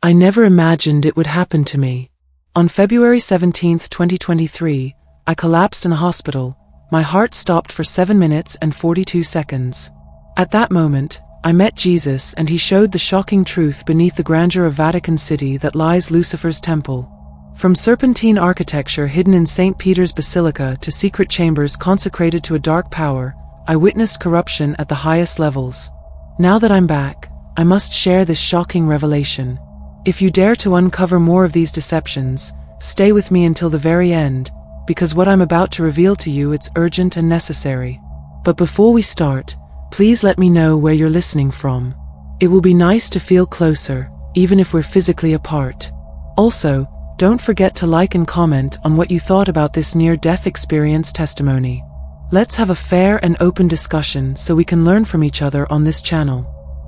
I never imagined it would happen to me. On February 17, 2023, I collapsed in a hospital. My heart stopped for 7 minutes and 42 seconds. At that moment, I met Jesus, and he showed the shocking truth beneath the grandeur of Vatican City that lies Lucifer's temple. From serpentine architecture hidden in St. Peter's Basilica to secret chambers consecrated to a dark power, I witnessed corruption at the highest levels. Now that I'm back, I must share this shocking revelation. If you dare to uncover more of these deceptions, stay with me until the very end, because what I'm about to reveal to you, it's urgent and necessary. But before we start, please let me know where you're listening from. It will be nice to feel closer, even if we're physically apart. Also, don't forget to like and comment on what you thought about this near-death experience testimony. Let's have a fair and open discussion so we can learn from each other on this channel.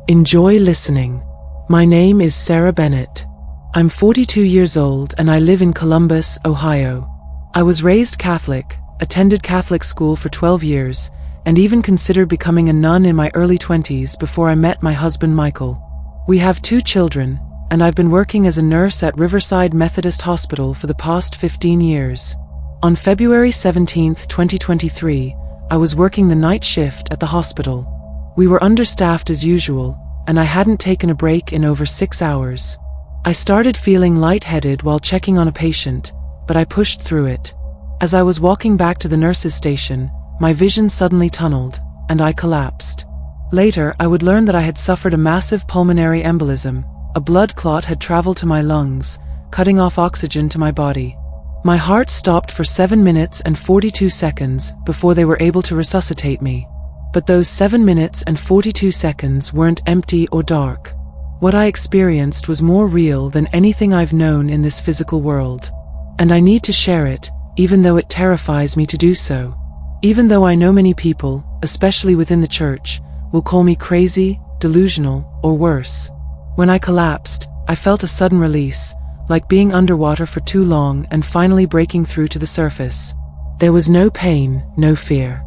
Enjoy listening. My name is Sarah Bennett. I'm 42 years old and I live in Columbus, Ohio. I was raised Catholic, attended Catholic school for 12 years, and even considered becoming a nun in my early 20s before I met my husband Michael. We have 2 children, and I've been working as a nurse at Riverside Methodist Hospital for the past 15 years. On February 17, 2023, I was working the night shift at the hospital. We were understaffed as usual, and I hadn't taken a break in over 6 hours. I started feeling lightheaded while checking on a patient, but I pushed through it. As I was walking back to the nurse's station, my vision suddenly tunneled, and I collapsed. Later, I would learn that I had suffered a massive pulmonary embolism. A blood clot had traveled to my lungs, cutting off oxygen to my body. My heart stopped for 7 minutes and 42 seconds before they were able to resuscitate me. But those 7 minutes and 42 seconds weren't empty or dark. What I experienced was more real than anything I've known in this physical world. And I need to share it, even though it terrifies me to do so. Even though I know many people, especially within the church, will call me crazy, delusional, or worse. When I collapsed, I felt a sudden release, like being underwater for too long and finally breaking through to the surface. There was no pain, no fear.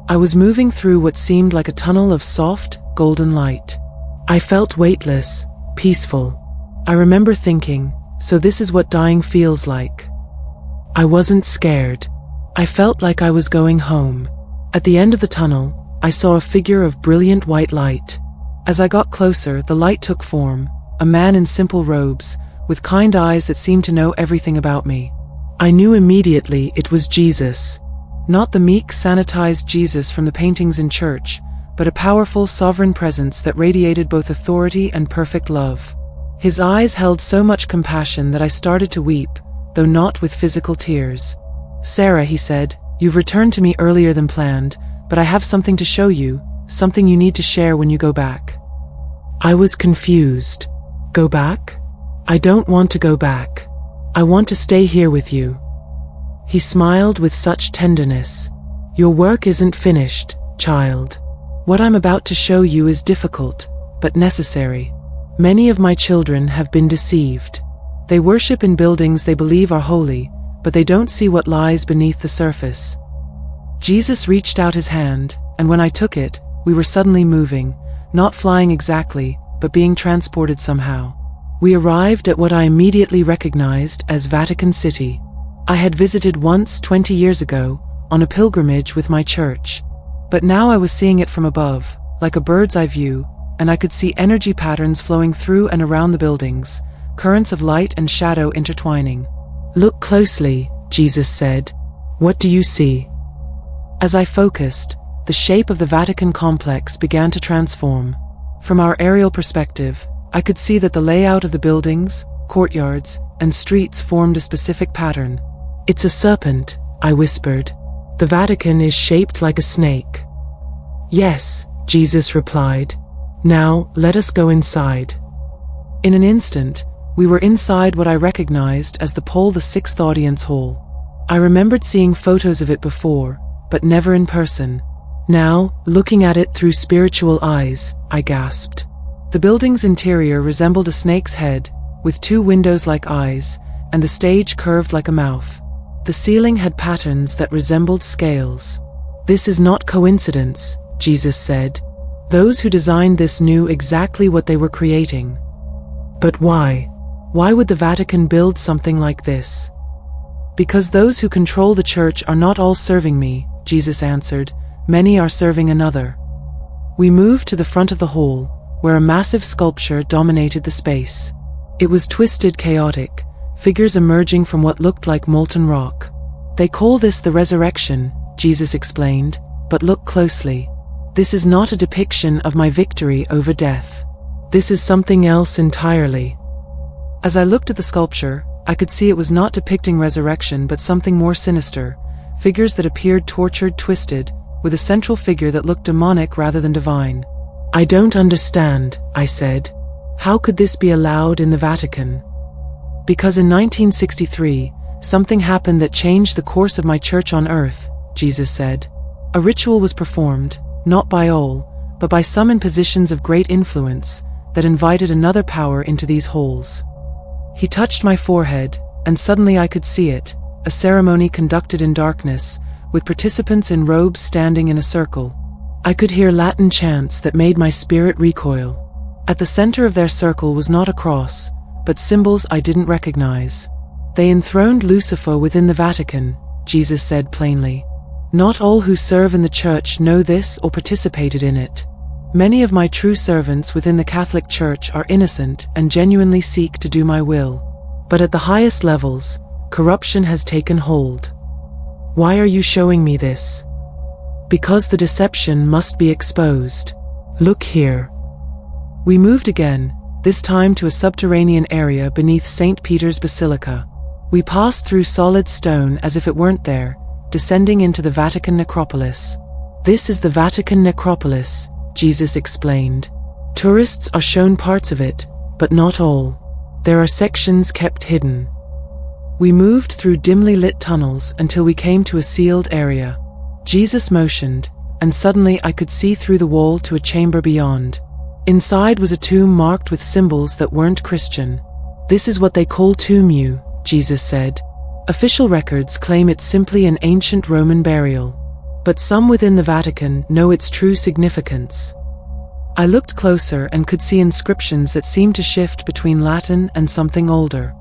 I was moving through what seemed like a tunnel of soft, golden light. I felt weightless, peaceful. I remember thinking, so this is what dying feels like. I wasn't scared. I felt like I was going home. At the end of the tunnel, I saw a figure of brilliant white light. As I got closer, the light took form, a man in simple robes, with kind eyes that seemed to know everything about me. I knew immediately it was Jesus. Not the meek, sanitized Jesus from the paintings in church, but a powerful, sovereign presence that radiated both authority and perfect love. His eyes held so much compassion that I started to weep, though not with physical tears. "Sarah," he said, "you've returned to me earlier than planned, but I have something to show you, something you need to share when you go back." I was confused. Go back? I don't want to go back. I want to stay here with you. He smiled with such tenderness. "Your work isn't finished, child. What I'm about to show you is difficult, but necessary. Many of my children have been deceived. They worship in buildings they believe are holy, but they don't see what lies beneath the surface." Jesus reached out his hand, and when I took it, we were suddenly moving, not flying exactly, but being transported somehow. We arrived at what I immediately recognized as Vatican City. I had visited once 20 years ago, on a pilgrimage with my church. But now I was seeing it from above, like a bird's eye view, and I could see energy patterns flowing through and around the buildings, currents of light and shadow intertwining. "Look closely," Jesus said. "What do you see?" As I focused, the shape of the Vatican complex began to transform. From our aerial perspective, I could see that the layout of the buildings, courtyards, and streets formed a specific pattern. "It's a serpent," I whispered. "The Vatican is shaped like a snake." "Yes," Jesus replied. "Now, let us go inside." In an instant, we were inside what I recognized as the Paul VI Audience Hall. I remembered seeing photos of it before, but never in person. Now, looking at it through spiritual eyes, I gasped. The building's interior resembled a snake's head, with 2 windows like eyes, and the stage curved like a mouth. The ceiling had patterns that resembled scales. "This is not coincidence," Jesus said. "Those who designed this knew exactly what they were creating." "But why? Why would the Vatican build something like this? Because those who control the church are not all serving me, Jesus answered. Many are serving another. We moved to the front of the hall, where a massive sculpture dominated the space. It was twisted, chaotic, figures emerging from what looked like molten rock. They call this the resurrection, Jesus explained, but look closely. This is not a depiction of my victory over death. This is something else entirely. As I looked at the sculpture, I could see it was not depicting resurrection but something more sinister, figures that appeared tortured, twisted, with a central figure that looked demonic rather than divine. I don't understand, I said. How could this be allowed in the Vatican? Because in 1963, something happened that changed the course of my church on earth, Jesus said. A ritual was performed, not by all, but by some in positions of great influence, that invited another power into these halls. He touched my forehead, and suddenly I could see it, a ceremony conducted in darkness, with participants in robes standing in a circle. I could hear Latin chants that made my spirit recoil. At the center of their circle was not a cross, but symbols I didn't recognize. They enthroned Lucifer within the Vatican, Jesus said plainly. Not all who serve in the church know this or participated in it. Many of my true servants within the Catholic Church are innocent and genuinely seek to do my will. But at the highest levels, corruption has taken hold. Why are you showing me this? Because the deception must be exposed. Look here. We moved again, this time to a subterranean area beneath St. Peter's Basilica. We passed through solid stone as if it weren't there, descending into the Vatican Necropolis. This is the Vatican Necropolis, Jesus explained. Tourists are shown parts of it, but not all. There are sections kept hidden. We moved through dimly lit tunnels until we came to a sealed area. Jesus motioned, and suddenly I could see through the wall to a chamber beyond. Inside was a tomb marked with symbols that weren't Christian. This is what they call Tomb U, Jesus said. Official records claim it's simply an ancient Roman burial. But some within the Vatican know its true significance. I looked closer and could see inscriptions that seemed to shift between Latin and something older.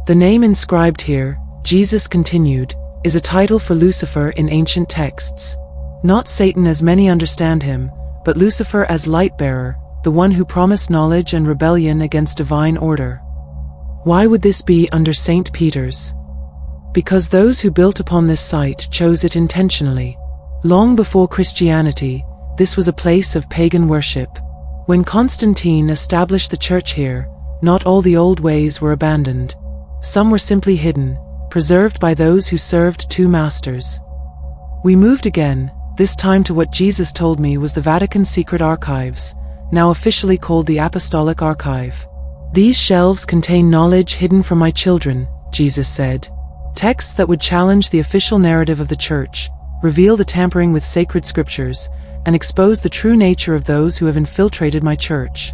The name inscribed here, Jesus continued, is a title for Lucifer in ancient texts. Not Satan as many understand him, but Lucifer as light-bearer, the one who promised knowledge and rebellion against divine order. Why would this be under St. Peter's? Because those who built upon this site chose it intentionally. Long before Christianity, this was a place of pagan worship. When Constantine established the church here, not all the old ways were abandoned. Some were simply hidden, preserved by those who served two masters. We moved again, this time to what Jesus told me was the Vatican Secret Archives, now officially called the Apostolic Archive. These shelves contain knowledge hidden from my children, Jesus said. Texts that would challenge the official narrative of the church, reveal the tampering with sacred scriptures, and expose the true nature of those who have infiltrated my church.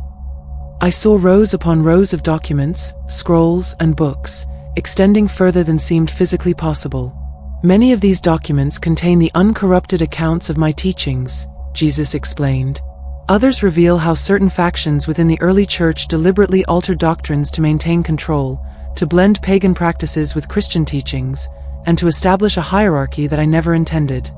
I saw rows upon rows of documents, scrolls, and books, extending further than seemed physically possible. Many of these documents contain the uncorrupted accounts of my teachings, Jesus explained. Others reveal how certain factions within the early church deliberately altered doctrines to maintain control, to blend pagan practices with Christian teachings, and to establish a hierarchy that I never intended.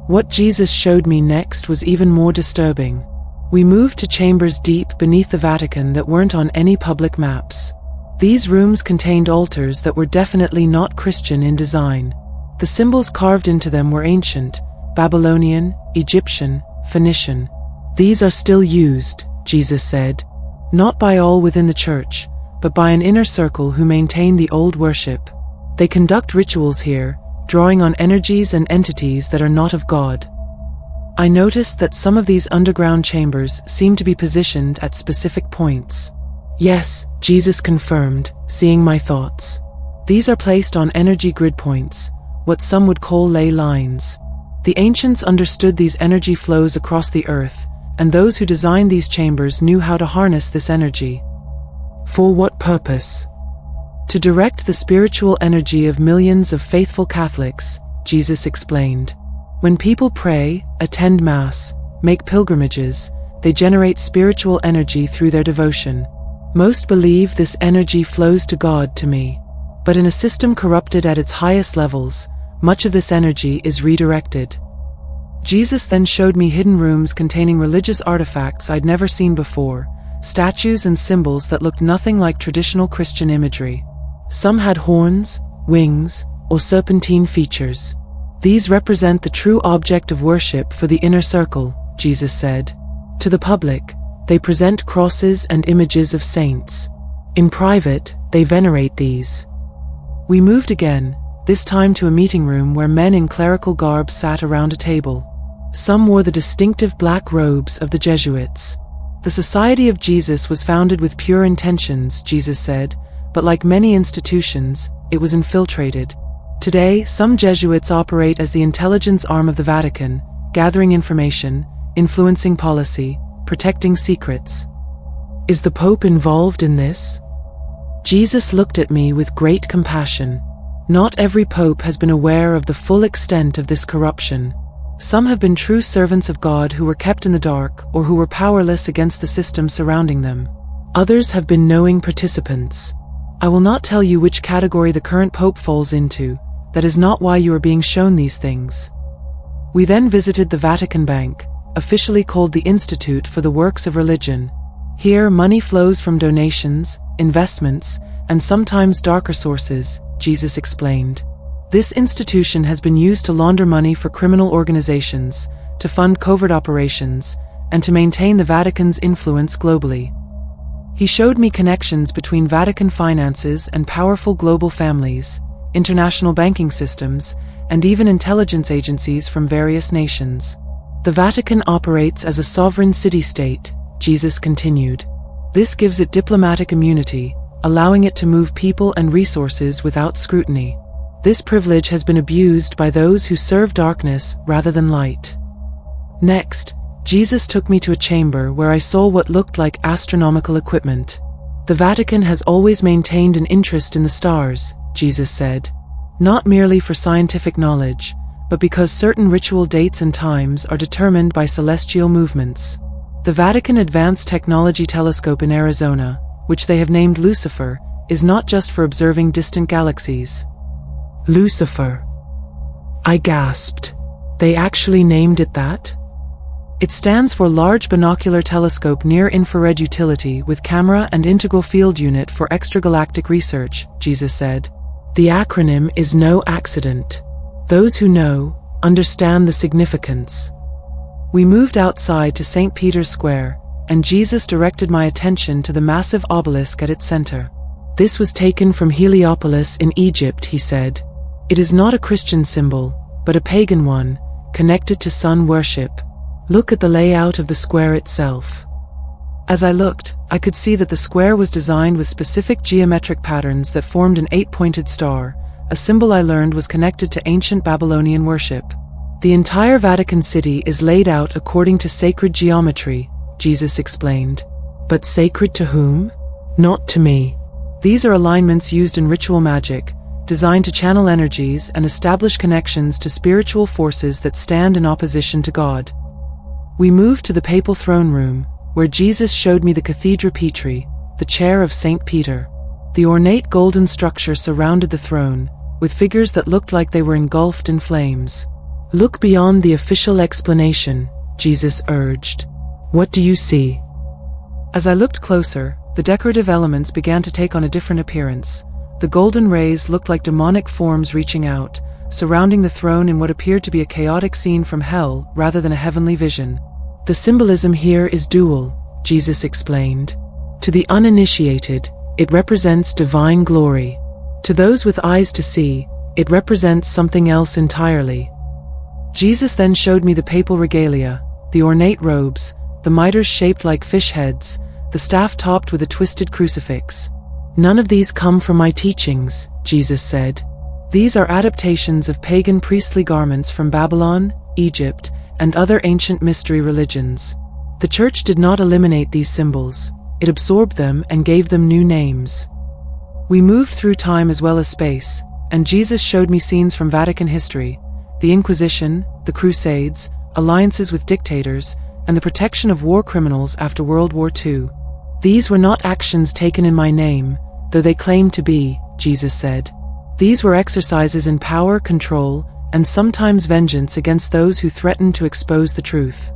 What Jesus showed me next was even more disturbing. We moved to chambers deep beneath the Vatican that weren't on any public maps. These rooms contained altars that were definitely not Christian in design. The symbols carved into them were ancient, Babylonian, Egyptian, Phoenician. These are still used, Jesus said. Not by all within the church, but by an inner circle who maintain the old worship. They conduct rituals here, drawing on energies and entities that are not of God. I noticed that some of these underground chambers seem to be positioned at specific points. Yes, Jesus confirmed, seeing my thoughts. These are placed on energy grid points, what some would call ley lines. The ancients understood these energy flows across the earth, and those who designed these chambers knew how to harness this energy. For what purpose? To direct the spiritual energy of millions of faithful Catholics, Jesus explained. When people pray, attend Mass, make pilgrimages, they generate spiritual energy through their devotion. Most believe this energy flows to God to me. But in a system corrupted at its highest levels, much of this energy is redirected. Jesus then showed me hidden rooms containing religious artifacts I'd never seen before, statues and symbols that looked nothing like traditional Christian imagery. Some had horns, wings, or serpentine features. These represent the true object of worship for the inner circle, Jesus said. To the public, they present crosses and images of saints. In private, they venerate these. We moved again, this time to a meeting room where men in clerical garb sat around a table. Some wore the distinctive black robes of the Jesuits. The Society of Jesus was founded with pure intentions, Jesus said, but like many institutions, it was infiltrated. Today, some Jesuits operate as the intelligence arm of the Vatican, gathering information, influencing policy, protecting secrets. Is the Pope involved in this? Jesus looked at me with great compassion. Not every Pope has been aware of the full extent of this corruption. Some have been true servants of God who were kept in the dark or who were powerless against the system surrounding them. Others have been knowing participants. I will not tell you which category the current Pope falls into. That is not why you are being shown these things. We then visited the Vatican Bank, officially called the Institute for the Works of Religion. Here, money flows from donations, investments, and sometimes darker sources, Jesus explained. This institution has been used to launder money for criminal organizations, to fund covert operations, and to maintain the Vatican's influence globally. He showed me connections between Vatican finances and powerful global families, international banking systems, and even intelligence agencies from various nations. The Vatican operates as a sovereign city-state, Jesus continued. This gives it diplomatic immunity, allowing it to move people and resources without scrutiny. This privilege has been abused by those who serve darkness rather than light. Next, Jesus took me to a chamber where I saw what looked like astronomical equipment. The Vatican has always maintained an interest in the stars, Jesus said. Not merely for scientific knowledge, but because certain ritual dates and times are determined by celestial movements. The Vatican Advanced Technology Telescope in Arizona, which they have named Lucifer, is not just for observing distant galaxies. Lucifer. I gasped. They actually named it that? It stands for Large Binocular Telescope Near Infrared Utility with Camera and Integral Field Unit for Extragalactic Research, Jesus said. The acronym is no accident. Those who know, understand the significance. We moved outside to St. Peter's Square, and Jesus directed my attention to the massive obelisk at its center. This was taken from Heliopolis in Egypt, he said. It is not a Christian symbol, but a pagan one, connected to sun worship. Look at the layout of the square itself. As I looked, I could see that the square was designed with specific geometric patterns that formed an 8-pointed star, a symbol I learned was connected to ancient Babylonian worship. The entire Vatican City is laid out according to sacred geometry, Jesus explained. But sacred to whom? Not to me. These are alignments used in ritual magic, designed to channel energies and establish connections to spiritual forces that stand in opposition to God. We moved to the papal throne room, where Jesus showed me the Cathedra Petri, the chair of St. Peter. The ornate golden structure surrounded the throne, with figures that looked like they were engulfed in flames. Look beyond the official explanation, Jesus urged. What do you see? As I looked closer, the decorative elements began to take on a different appearance. The golden rays looked like demonic forms reaching out, surrounding the throne in what appeared to be a chaotic scene from hell rather than a heavenly vision. The symbolism here is dual, Jesus explained. To the uninitiated, it represents divine glory. To those with eyes to see, it represents something else entirely. Jesus then showed me the papal regalia, the ornate robes, the mitres shaped like fish heads, the staff topped with a twisted crucifix. None of these come from my teachings, Jesus said. These are adaptations of pagan priestly garments from Babylon, Egypt, and other ancient mystery religions. The Church did not eliminate these symbols, it absorbed them and gave them new names. We moved through time as well as space, and Jesus showed me scenes from Vatican history, the Inquisition, the Crusades, alliances with dictators, and the protection of war criminals after World War II. These were not actions taken in my name, though they claimed to be, Jesus said. These were exercises in power, control, and sometimes vengeance against those who threatened to expose the truth.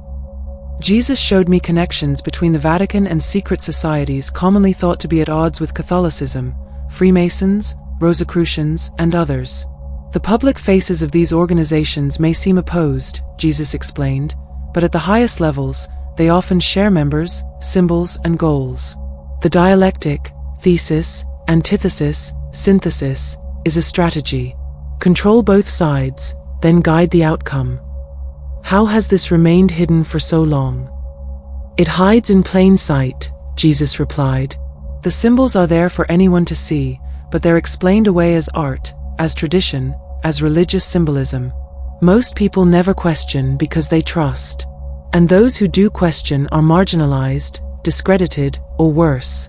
Jesus showed me connections between the Vatican and secret societies commonly thought to be at odds with Catholicism, Freemasons, Rosicrucians, and others. The public faces of these organizations may seem opposed, Jesus explained, but at the highest levels, they often share members, symbols, and goals. The dialectic, thesis, antithesis, synthesis, is a strategy. Control both sides, then guide the outcome. How has this remained hidden for so long? It hides in plain sight, Jesus replied. The symbols are there for anyone to see, but they're explained away as art, as tradition, as religious symbolism. Most people never question because they trust. And those who do question are marginalized, discredited, or worse.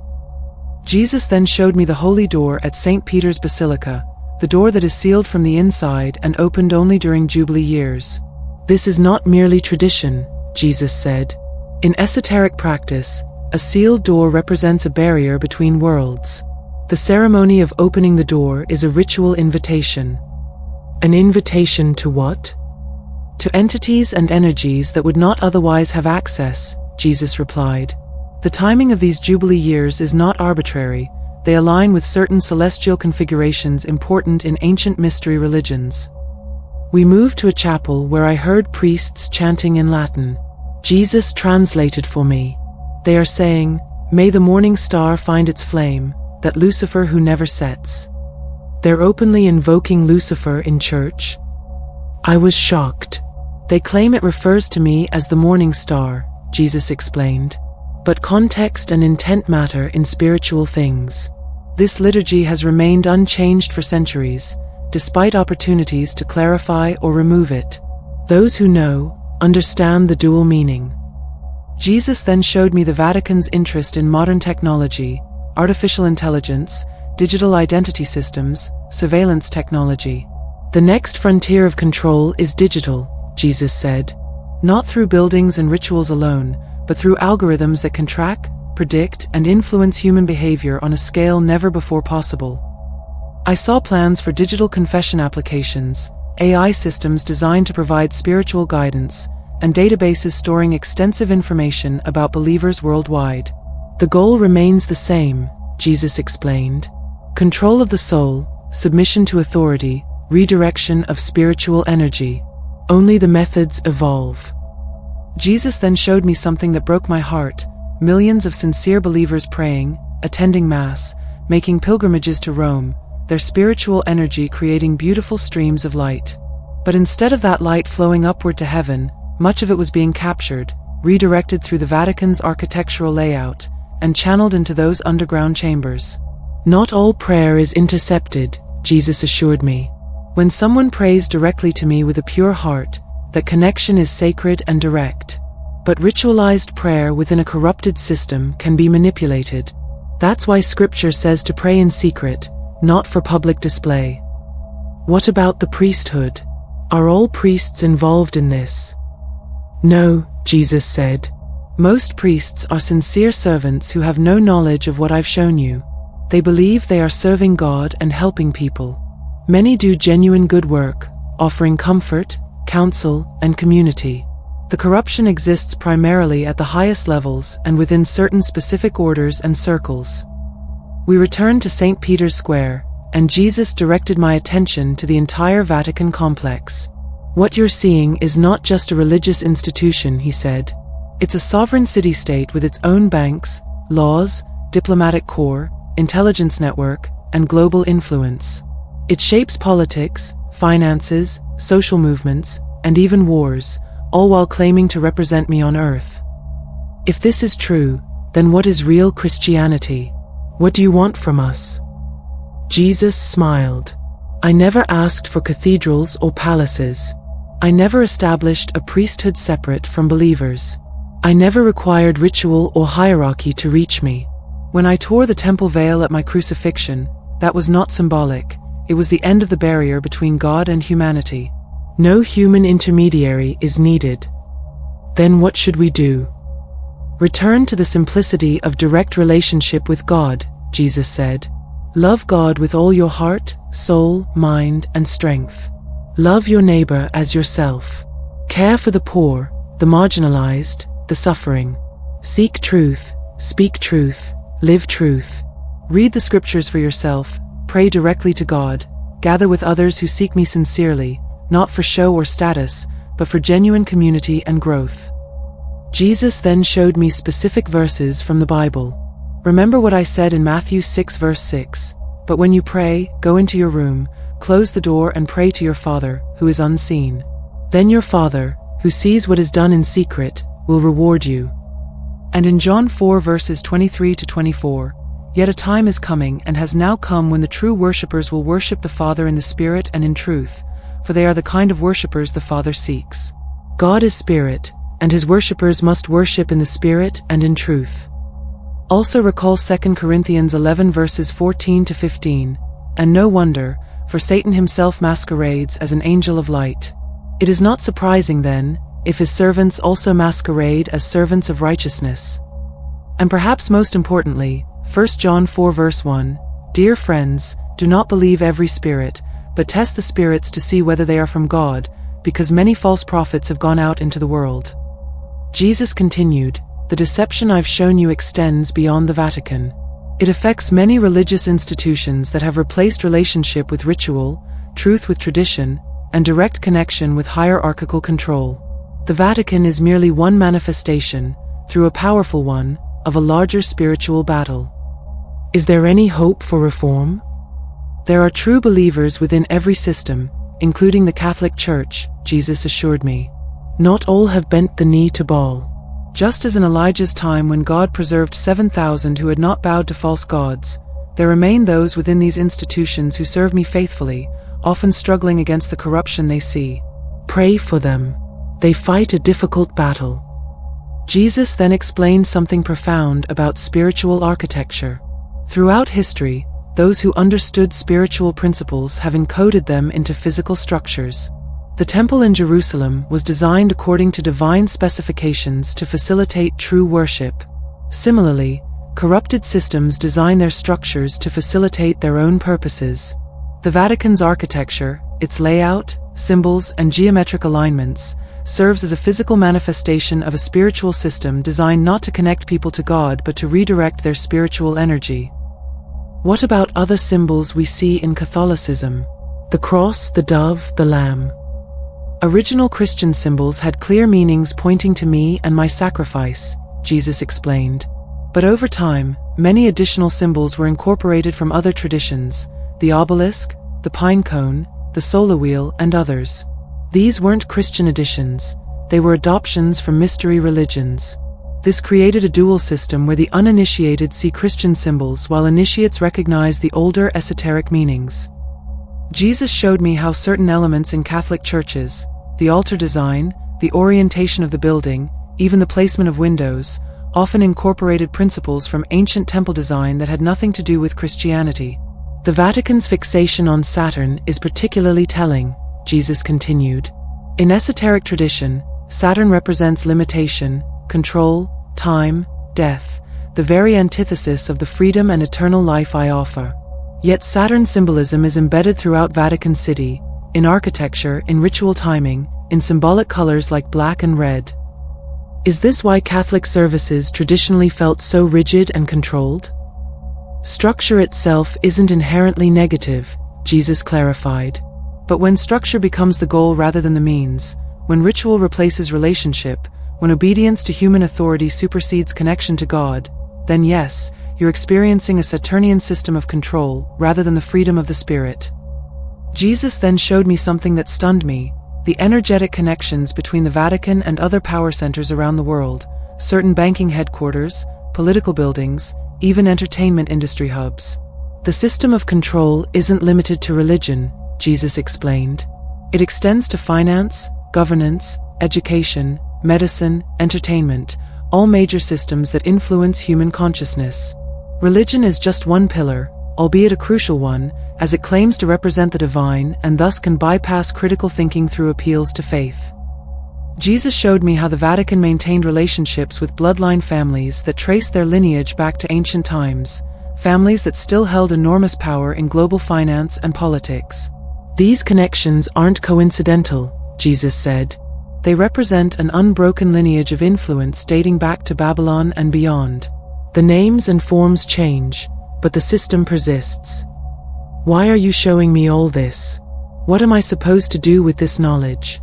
Jesus then showed me the holy door at St. Peter's Basilica, the door that is sealed from the inside and opened only during Jubilee years. This is not merely tradition, Jesus said. In esoteric practice, a sealed door represents a barrier between worlds. The ceremony of opening the door is a ritual invitation. An invitation to what? To entities and energies that would not otherwise have access, Jesus replied. The timing of these Jubilee years is not arbitrary, they align with certain celestial configurations important in ancient mystery religions. We moved to a chapel where I heard priests chanting in Latin. Jesus translated for me. They are saying, "May the morning star find its flame, that Lucifer who never sets." They're openly invoking Lucifer in church. I was shocked. They claim it refers to me as the morning star, Jesus explained. But context and intent matter in spiritual things. This liturgy has remained unchanged for centuries, despite opportunities to clarify or remove it. Those who know, understand the dual meaning. Jesus then showed me the Vatican's interest in modern technology, artificial intelligence, digital identity systems, surveillance technology. The next frontier of control is digital, Jesus said. Not through buildings and rituals alone, but through algorithms that can track, predict, and influence human behavior on a scale never before possible. I saw plans for digital confession applications, AI systems designed to provide spiritual guidance, and databases storing extensive information about believers worldwide. The goal remains the same, Jesus explained. Control of the soul, submission to authority, redirection of spiritual energy. Only the methods evolve. Jesus then showed me something that broke my heart. Millions of sincere believers praying, attending Mass, making pilgrimages to Rome, their spiritual energy creating beautiful streams of light. But instead of that light flowing upward to heaven, much of it was being captured, redirected through the Vatican's architectural layout, and channeled into those underground chambers. Not all prayer is intercepted, Jesus assured me. When someone prays directly to me with a pure heart, that connection is sacred and direct. But ritualized prayer within a corrupted system can be manipulated. That's why Scripture says to pray in secret, not for public display. What about the priesthood? Are all priests involved in this? No, Jesus said. Most priests are sincere servants who have no knowledge of what I've shown you. They believe they are serving God and helping people. Many do genuine good work, offering comfort, counsel, and community. The corruption exists primarily at the highest levels and within certain specific orders and circles. We returned to St. Peter's Square, and Jesus directed my attention to the entire Vatican complex. What you're seeing is not just a religious institution, he said. It's a sovereign city-state with its own banks, laws, diplomatic corps, intelligence network, and global influence. It shapes politics, finances, social movements, and even wars, all while claiming to represent me on earth. If this is true, then what is real Christianity? What do you want from us? Jesus smiled. I never asked for cathedrals or palaces. I never established a priesthood separate from believers. I never required ritual or hierarchy to reach me. When I tore the temple veil at my crucifixion, that was not symbolic. It was the end of the barrier between God and humanity. No human intermediary is needed. Then what should we do? Return to the simplicity of direct relationship with God, Jesus said. Love God with all your heart, soul, mind, and strength. Love your neighbor as yourself. Care for the poor, the marginalized, the suffering. Seek truth, speak truth, live truth. Read the scriptures for yourself, pray directly to God, gather with others who seek me sincerely, not for show or status, but for genuine community and growth. Jesus then showed me specific verses from the Bible. Remember what I said in Matthew 6 verse 6, "But when you pray, go into your room, close the door and pray to your Father, who is unseen. Then your Father, who sees what is done in secret, will reward you." And in John 4 verses 23 to 24, "Yet a time is coming and has now come when the true worshippers will worship the Father in the Spirit and in truth, for they are the kind of worshippers the Father seeks. God is Spirit, and his worshippers must worship in the Spirit and in truth." Also recall 2 Corinthians 11 verses 14 to 15, "And no wonder, for Satan himself masquerades as an angel of light. It is not surprising then, if his servants also masquerade as servants of righteousness." And perhaps most importantly, 1 John 4 verse 1, "Dear friends, do not believe every spirit, but test the spirits to see whether they are from God, because many false prophets have gone out into the world." Jesus continued, "The deception I've shown you extends beyond the Vatican. It affects many religious institutions that have replaced relationship with ritual, truth with tradition, and direct connection with hierarchical control. The Vatican is merely one manifestation, through a powerful one, of a larger spiritual battle. Is there any hope for reform? There are true believers within every system, including the Catholic Church, Jesus assured me. Not all have bent the knee to Baal. Just as in Elijah's time when God preserved 7,000 who had not bowed to false gods, there remain those within these institutions who serve me faithfully, often struggling against the corruption they see. Pray for them. They fight a difficult battle." Jesus then explained something profound about spiritual architecture. Throughout history, those who understood spiritual principles have encoded them into physical structures. The temple in Jerusalem was designed according to divine specifications to facilitate true worship. Similarly, corrupted systems design their structures to facilitate their own purposes. The Vatican's architecture, its layout, symbols, and geometric alignments, serves as a physical manifestation of a spiritual system designed not to connect people to God but to redirect their spiritual energy. What about other symbols we see in Catholicism? The cross, the dove, the lamb. Original Christian symbols had clear meanings pointing to me and my sacrifice, Jesus explained. But over time, many additional symbols were incorporated from other traditions, the obelisk, the pine cone, the solar wheel, and others. These weren't Christian additions, they were adoptions from mystery religions. This created a dual system where the uninitiated see Christian symbols while initiates recognize the older esoteric meanings. Jesus showed me how certain elements in Catholic churches, the altar design, the orientation of the building, even the placement of windows, often incorporated principles from ancient temple design that had nothing to do with Christianity. The Vatican's fixation on Saturn is particularly telling, Jesus continued. In esoteric tradition, Saturn represents limitation, control, time, death, the very antithesis of the freedom and eternal life I offer. Yet Saturn symbolism is embedded throughout Vatican City, in architecture, in ritual timing, in symbolic colors like black and red. Is this why Catholic services traditionally felt so rigid and controlled? Structure itself isn't inherently negative, Jesus clarified. But when structure becomes the goal rather than the means, when ritual replaces relationship, when obedience to human authority supersedes connection to God, then yes, you're experiencing a Saturnian system of control rather than the freedom of the Spirit. Jesus then showed me something that stunned me, the energetic connections between the Vatican and other power centers around the world, certain banking headquarters, political buildings, even entertainment industry hubs. The system of control isn't limited to religion, Jesus explained. It extends to finance, governance, education, medicine, entertainment, all major systems that influence human consciousness. Religion is just one pillar, albeit a crucial one, as it claims to represent the divine and thus can bypass critical thinking through appeals to faith. Jesus showed me how the Vatican maintained relationships with bloodline families that traced their lineage back to ancient times, families that still held enormous power in global finance and politics. These connections aren't coincidental, Jesus said. They represent an unbroken lineage of influence dating back to Babylon and beyond. The names and forms change, but the system persists. Why are you showing me all this? What am I supposed to do with this knowledge?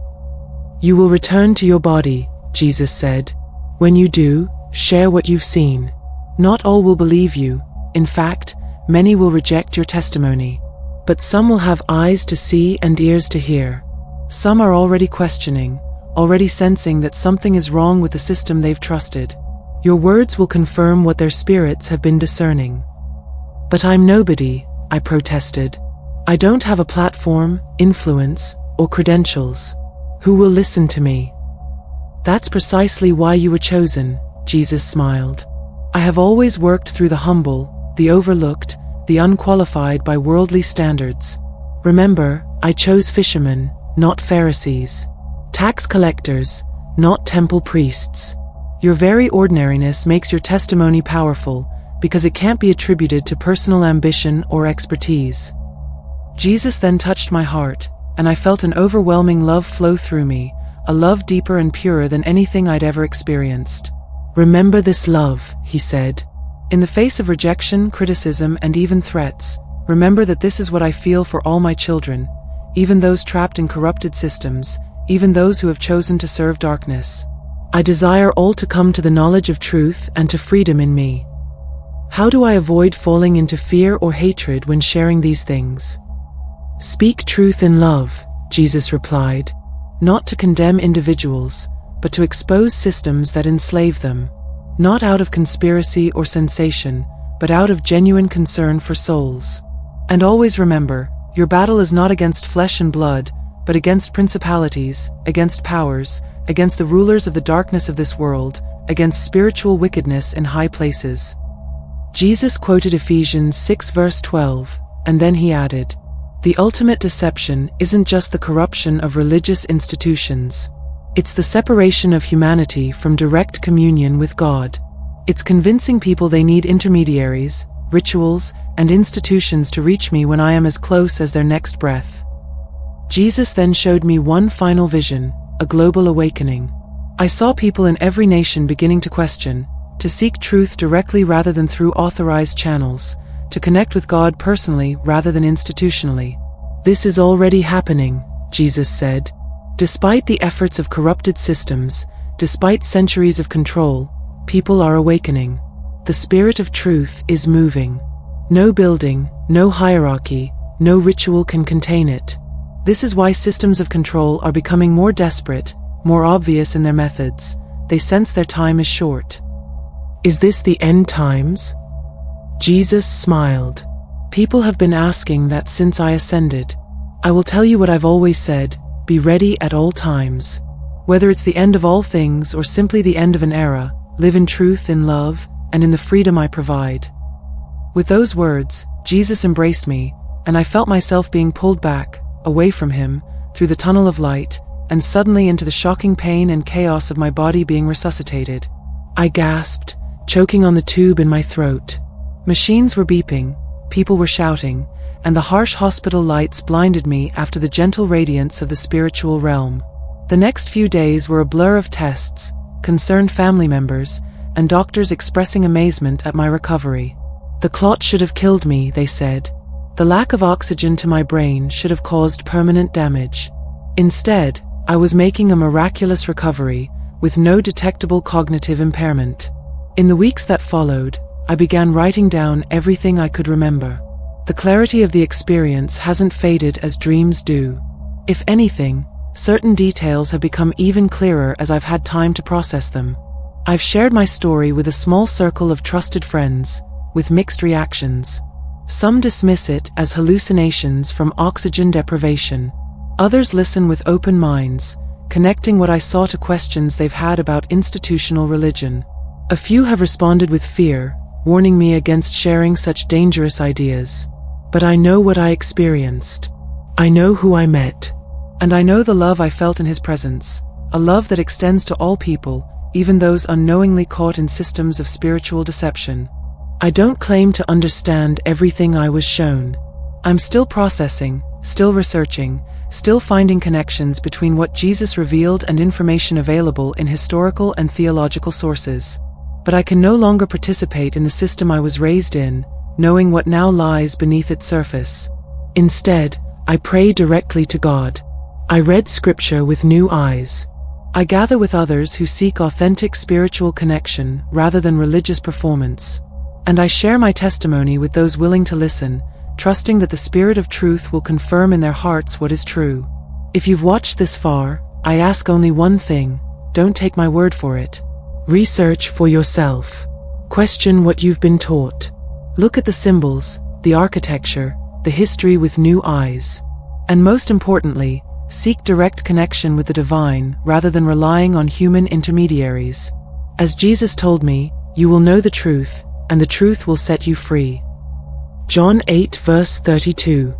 You will return to your body, Jesus said. When you do, share what you've seen. Not all will believe you. In fact, many will reject your testimony. But some will have eyes to see and ears to hear. Some are already questioning, already sensing that something is wrong with the system they've trusted. Your words will confirm what their spirits have been discerning. But I'm nobody, I protested. I don't have a platform, influence, or credentials. Who will listen to me? That's precisely why you were chosen, Jesus smiled. I have always worked through the humble, the overlooked, the unqualified by worldly standards. Remember, I chose fishermen, not Pharisees. Tax collectors, not temple priests. Your very ordinariness makes your testimony powerful, because it can't be attributed to personal ambition or expertise. Jesus then touched my heart, and I felt an overwhelming love flow through me, a love deeper and purer than anything I'd ever experienced. Remember this love, he said. In the face of rejection, criticism, and even threats, remember that this is what I feel for all my children, even those trapped in corrupted systems, even those who have chosen to serve darkness. I desire all to come to the knowledge of truth and to freedom in me. How do I avoid falling into fear or hatred when sharing these things? Speak truth in love, Jesus replied, not to condemn individuals, but to expose systems that enslave them. Not out of conspiracy or sensation, but out of genuine concern for souls. And always remember, your battle is not against flesh and blood, but against principalities, against powers, against the rulers of the darkness of this world, against spiritual wickedness in high places. Jesus quoted Ephesians 6 verse 12, and then he added, the ultimate deception isn't just the corruption of religious institutions. It's the separation of humanity from direct communion with God. It's convincing people they need intermediaries, rituals, and institutions to reach me when I am as close as their next breath. Jesus then showed me one final vision, a global awakening. I saw people in every nation beginning to question, to seek truth directly rather than through authorized channels, to connect with God personally rather than institutionally. This is already happening, Jesus said. Despite the efforts of corrupted systems, despite centuries of control, people are awakening. The spirit of truth is moving. No building, no hierarchy, no ritual can contain it. This is why systems of control are becoming more desperate, more obvious in their methods. They sense their time is short. Is this the end times? Jesus smiled. People have been asking that since I ascended. I will tell you what I've always said. Be ready at all times. Whether it's the end of all things or simply the end of an era, live in truth, in love, and in the freedom I provide. With those words, Jesus embraced me, and I felt myself being pulled back, away from him, through the tunnel of light, and suddenly into the shocking pain and chaos of my body being resuscitated. I gasped, choking on the tube in my throat. Machines were beeping, people were shouting, and the harsh hospital lights blinded me after the gentle radiance of the spiritual realm. The next few days were a blur of tests, concerned family members, and doctors expressing amazement at my recovery. The clot should have killed me, they said. The lack of oxygen to my brain should have caused permanent damage. Instead, I was making a miraculous recovery, with no detectable cognitive impairment. In the weeks that followed, I began writing down everything I could remember. The clarity of the experience hasn't faded as dreams do. If anything, certain details have become even clearer as I've had time to process them. I've shared my story with a small circle of trusted friends, with mixed reactions. Some dismiss it as hallucinations from oxygen deprivation. Others listen with open minds, connecting what I saw to questions they've had about institutional religion. A few have responded with fear, warning me against sharing such dangerous ideas. But I know what I experienced. I know who I met. And I know the love I felt in his presence, a love that extends to all people, even those unknowingly caught in systems of spiritual deception. I don't claim to understand everything I was shown. I'm still processing, still researching, still finding connections between what Jesus revealed and information available in historical and theological sources. But I can no longer participate in the system I was raised in, knowing what now lies beneath its surface. Instead, I pray directly to God. I read Scripture with new eyes. I gather with others who seek authentic spiritual connection rather than religious performance. And I share my testimony with those willing to listen, trusting that the Spirit of truth will confirm in their hearts what is true. If you've watched this far, I ask only one thing: don't take my word for it. Research for yourself. Question what you've been taught. Look at the symbols, the architecture, the history with new eyes. And most importantly, seek direct connection with the divine rather than relying on human intermediaries. As Jesus told me, you will know the truth, and the truth will set you free. John 8 verse 32.